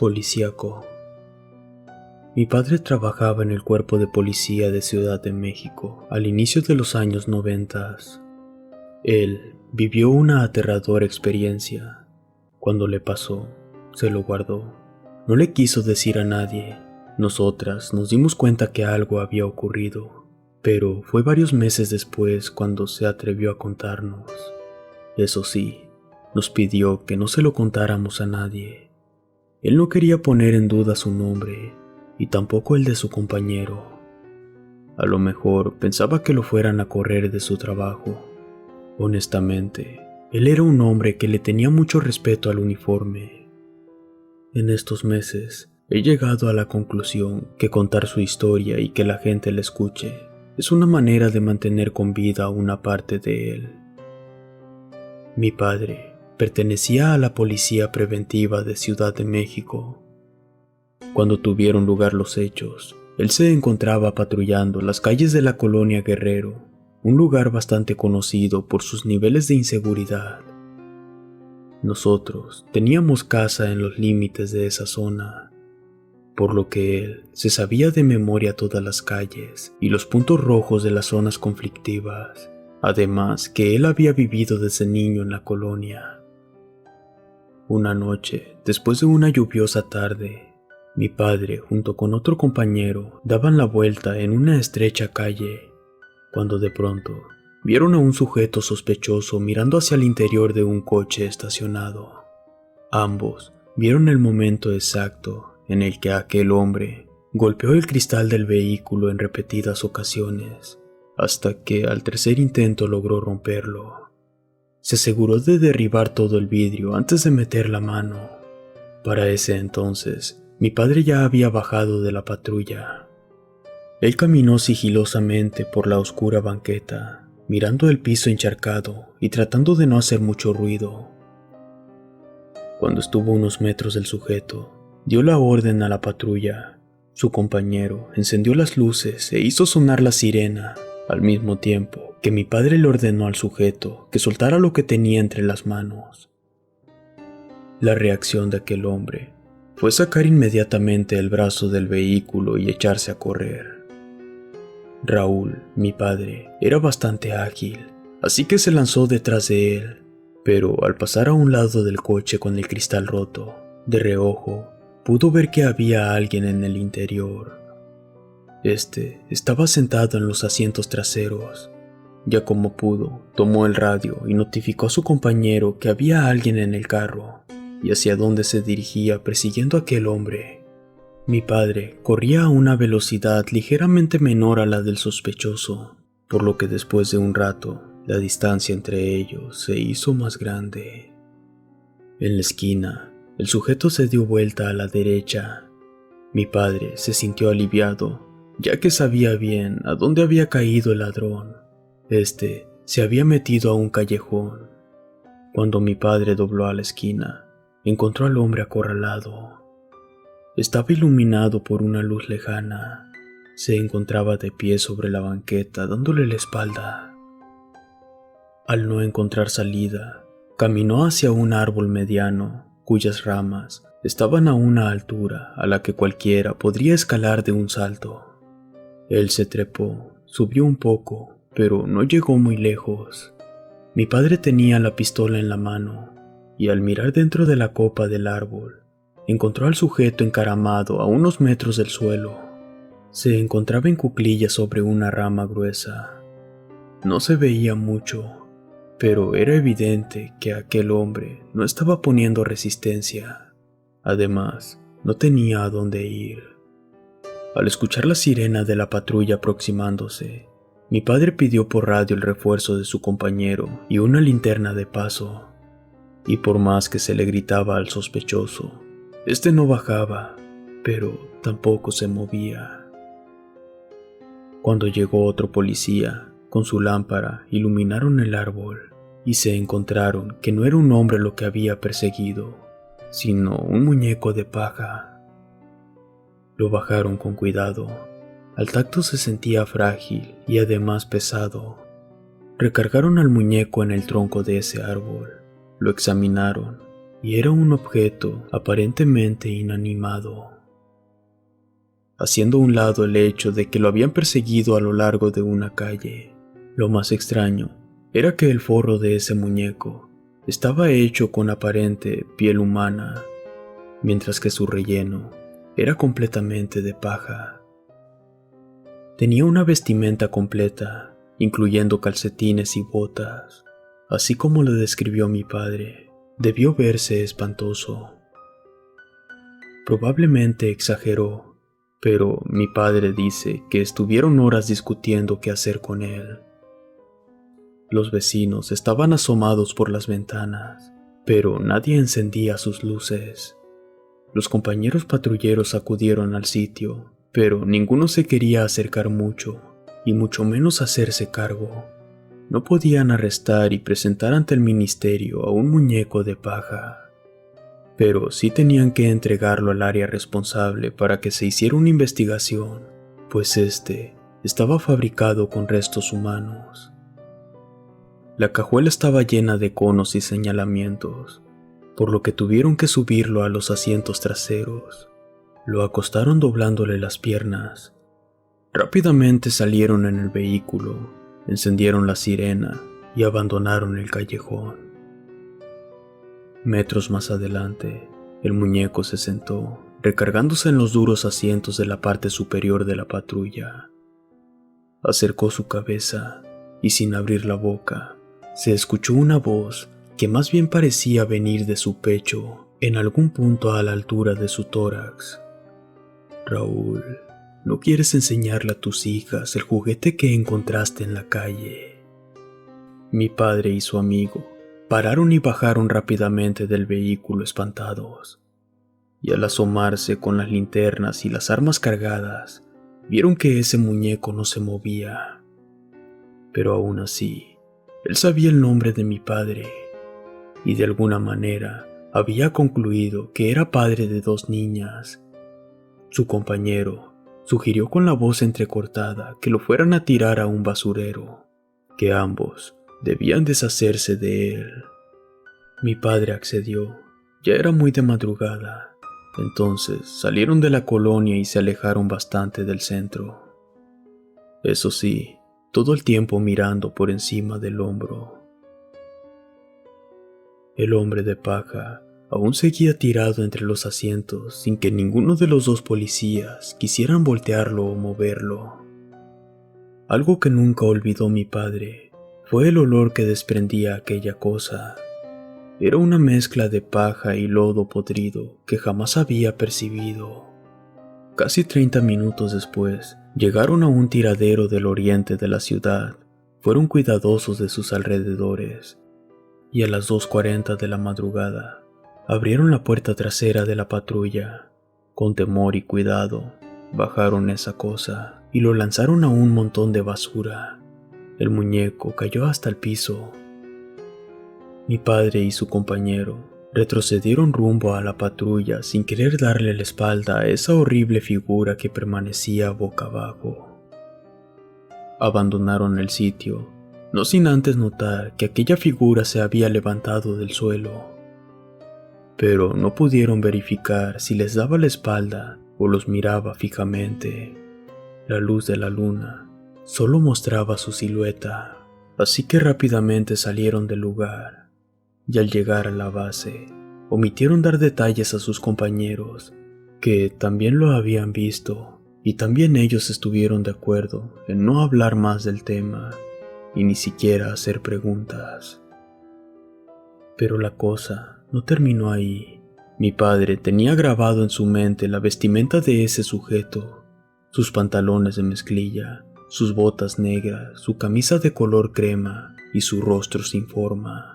Policíaco. Mi padre trabajaba en el Cuerpo de Policía de Ciudad de México al inicio de los años 90. Él vivió una aterradora experiencia. Cuando le pasó, se lo guardó. No le quiso decir a nadie. Nosotras nos dimos cuenta que algo había ocurrido, pero fue varios meses después cuando se atrevió a contarnos. Eso sí, nos pidió que no se lo contáramos a nadie. Él no quería poner en duda su nombre, y tampoco el de su compañero. A lo mejor pensaba que lo fueran a correr de su trabajo. Honestamente, él era un hombre que le tenía mucho respeto al uniforme. En estos meses, he llegado a la conclusión que contar su historia y que la gente la escuche es una manera de mantener con vida una parte de él. Mi padre pertenecía a la Policía Preventiva de Ciudad de México. Cuando tuvieron lugar los hechos, él se encontraba patrullando las calles de la colonia Guerrero, un lugar bastante conocido por sus niveles de inseguridad. Nosotros teníamos casa en los límites de esa zona, por lo que él se sabía de memoria todas las calles y los puntos rojos de las zonas conflictivas, además que él había vivido desde niño en la colonia. Una noche, después de una lluviosa tarde, mi padre junto con otro compañero daban la vuelta en una estrecha calle, cuando de pronto vieron a un sujeto sospechoso mirando hacia el interior de un coche estacionado. Ambos vieron el momento exacto en el que aquel hombre golpeó el cristal del vehículo en repetidas ocasiones, hasta que al tercer intento logró romperlo. Se aseguró de derribar todo el vidrio antes de meter la mano. Para ese entonces, mi padre ya había bajado de la patrulla. Él caminó sigilosamente por la oscura banqueta, mirando el piso encharcado y tratando de no hacer mucho ruido. Cuando estuvo a unos metros del sujeto, dio la orden a la patrulla. Su compañero encendió las luces e hizo sonar la sirena, al mismo tiempo que mi padre le ordenó al sujeto que soltara lo que tenía entre las manos. La reacción de aquel hombre fue sacar inmediatamente el brazo del vehículo y echarse a correr. Raúl, mi padre, era bastante ágil, así que se lanzó detrás de él, pero al pasar a un lado del coche con el cristal roto, de reojo, pudo ver que había alguien en el interior. Este estaba sentado en los asientos traseros. Ya como pudo, tomó el radio y notificó a su compañero que había alguien en el carro y hacia dónde se dirigía persiguiendo a aquel hombre. Mi padre corría a una velocidad ligeramente menor a la del sospechoso, por lo que después de un rato, la distancia entre ellos se hizo más grande. En la esquina, el sujeto se dio vuelta a la derecha. Mi padre se sintió aliviado, ya que sabía bien a dónde había caído el ladrón. Este se había metido a un callejón. Cuando mi padre dobló a la esquina, encontró al hombre acorralado. Estaba iluminado por una luz lejana. Se encontraba de pie sobre la banqueta, dándole la espalda. Al no encontrar salida, caminó hacia un árbol mediano, cuyas ramas estaban a una altura a la que cualquiera podría escalar de un salto. Él se trepó, subió un poco, pero no llegó muy lejos. Mi padre tenía la pistola en la mano, y al mirar dentro de la copa del árbol, encontró al sujeto encaramado a unos metros del suelo. Se encontraba en cuclillas sobre una rama gruesa. No se veía mucho, pero era evidente que aquel hombre no estaba poniendo resistencia. Además, no tenía a dónde ir. Al escuchar la sirena de la patrulla aproximándose, mi padre pidió por radio el refuerzo de su compañero y una linterna de paso. Y por más que se le gritaba al sospechoso, este no bajaba, pero tampoco se movía. Cuando llegó otro policía, con su lámpara iluminaron el árbol y se encontraron que no era un hombre lo que había perseguido, sino un muñeco de paja. Lo bajaron con cuidado. Al tacto se sentía frágil y además pesado. Recargaron al muñeco en el tronco de ese árbol. Lo examinaron. y era un objeto aparentemente inanimado. Haciendo a un lado el hecho de que lo habían perseguido a lo largo de una calle, lo más extraño era que el forro de ese muñeco estaba hecho con aparente piel humana, mientras que su relleno era completamente de paja. Tenía una vestimenta completa, incluyendo calcetines y botas, así como lo describió mi padre. Debió verse espantoso. Probablemente exageró, pero mi padre dice que estuvieron horas discutiendo qué hacer con él. Los vecinos estaban asomados por las ventanas, pero nadie encendía sus luces. Los compañeros patrulleros acudieron al sitio, pero ninguno se quería acercar mucho, y mucho menos hacerse cargo. No podían arrestar y presentar ante el ministerio a un muñeco de paja, pero sí tenían que entregarlo al área responsable para que se hiciera una investigación, pues este estaba fabricado con restos humanos. La cajuela estaba llena de conos y señalamientos, por lo que tuvieron que subirlo a los asientos traseros. Lo acostaron doblándole las piernas. Rápidamente salieron en el vehículo, encendieron la sirena y abandonaron el callejón. Metros más adelante, el muñeco se sentó, recargándose en los duros asientos de la parte superior de la patrulla. Acercó su cabeza y sin abrir la boca, se escuchó una voz que más bien parecía venir de su pecho, en algún punto a la altura de su tórax. Raúl, ¿no quieres enseñarle a tus hijas el juguete que encontraste en la calle? Mi padre y su amigo pararon y bajaron rápidamente del vehículo espantados, y al asomarse con las linternas y las armas cargadas, vieron que ese muñeco no se movía. Pero aún así, él sabía el nombre de mi padre, y de alguna manera había concluido que era padre de 2 niñas. Su compañero sugirió con la voz entrecortada que lo fueran a tirar a un basurero, que ambos debían deshacerse de él. Mi padre accedió. Ya era muy de madrugada, entonces salieron de la colonia y se alejaron bastante del centro. Eso sí, todo el tiempo mirando por encima del hombro. El hombre de paja aún seguía tirado entre los asientos sin que ninguno de los 2 policías quisieran voltearlo o moverlo. Algo que nunca olvidó mi padre fue el olor que desprendía aquella cosa. Era una mezcla de paja y lodo podrido que jamás había percibido. Casi 30 minutos después, llegaron a un tiradero del oriente de la ciudad. Fueron cuidadosos de sus alrededores, y a las 2:40 de la madrugada, abrieron la puerta trasera de la patrulla. Con temor y cuidado, bajaron esa cosa y lo lanzaron a un montón de basura. El muñeco cayó hasta el piso. Mi padre y su compañero retrocedieron rumbo a la patrulla sin querer darle la espalda a esa horrible figura que permanecía boca abajo. Abandonaron el sitio, no sin antes notar que aquella figura se había levantado del suelo. Pero no pudieron verificar si les daba la espalda o los miraba fijamente. La luz de la luna solo mostraba su silueta, así que rápidamente salieron del lugar. Y al llegar a la base, omitieron dar detalles a sus compañeros, que también lo habían visto, y también ellos estuvieron de acuerdo en no hablar más del tema, y ni siquiera hacer preguntas. Pero la cosa no terminó ahí. Mi padre tenía grabado en su mente la vestimenta de ese sujeto, sus pantalones de mezclilla, sus botas negras, su camisa de color crema y su rostro sin forma.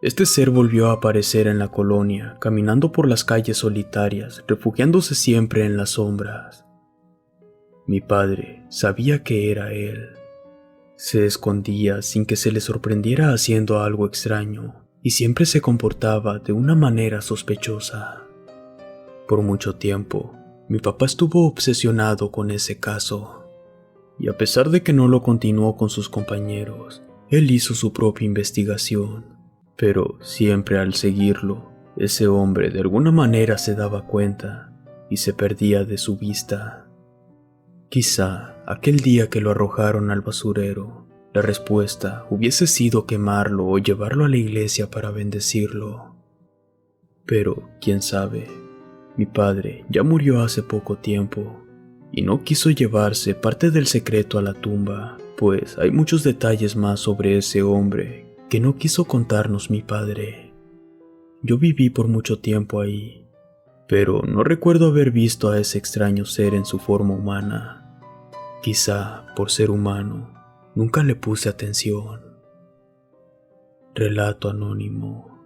Este ser volvió a aparecer en la colonia, caminando por las calles solitarias, refugiándose siempre en las sombras. Mi padre sabía que era él. Se escondía sin que se le sorprendiera haciendo algo extraño, y siempre se comportaba de una manera sospechosa. Por mucho tiempo, mi papá estuvo obsesionado con ese caso, y a pesar de que no lo continuó con sus compañeros, él hizo su propia investigación. Pero siempre al seguirlo, Ese hombre de alguna manera se daba cuenta y se perdía de su vista. Quizá aquel día que lo arrojaron al basurero, la respuesta hubiese sido quemarlo o llevarlo a la iglesia para bendecirlo. Pero, quién sabe, mi padre ya murió hace poco tiempo y no quiso llevarse parte del secreto a la tumba, pues hay muchos detalles más sobre ese hombre que no quiso contarnos mi padre. Yo viví por mucho tiempo ahí, pero no recuerdo haber visto a ese extraño ser en su forma humana. Quizá por ser humano, nunca le puse atención. Relato anónimo.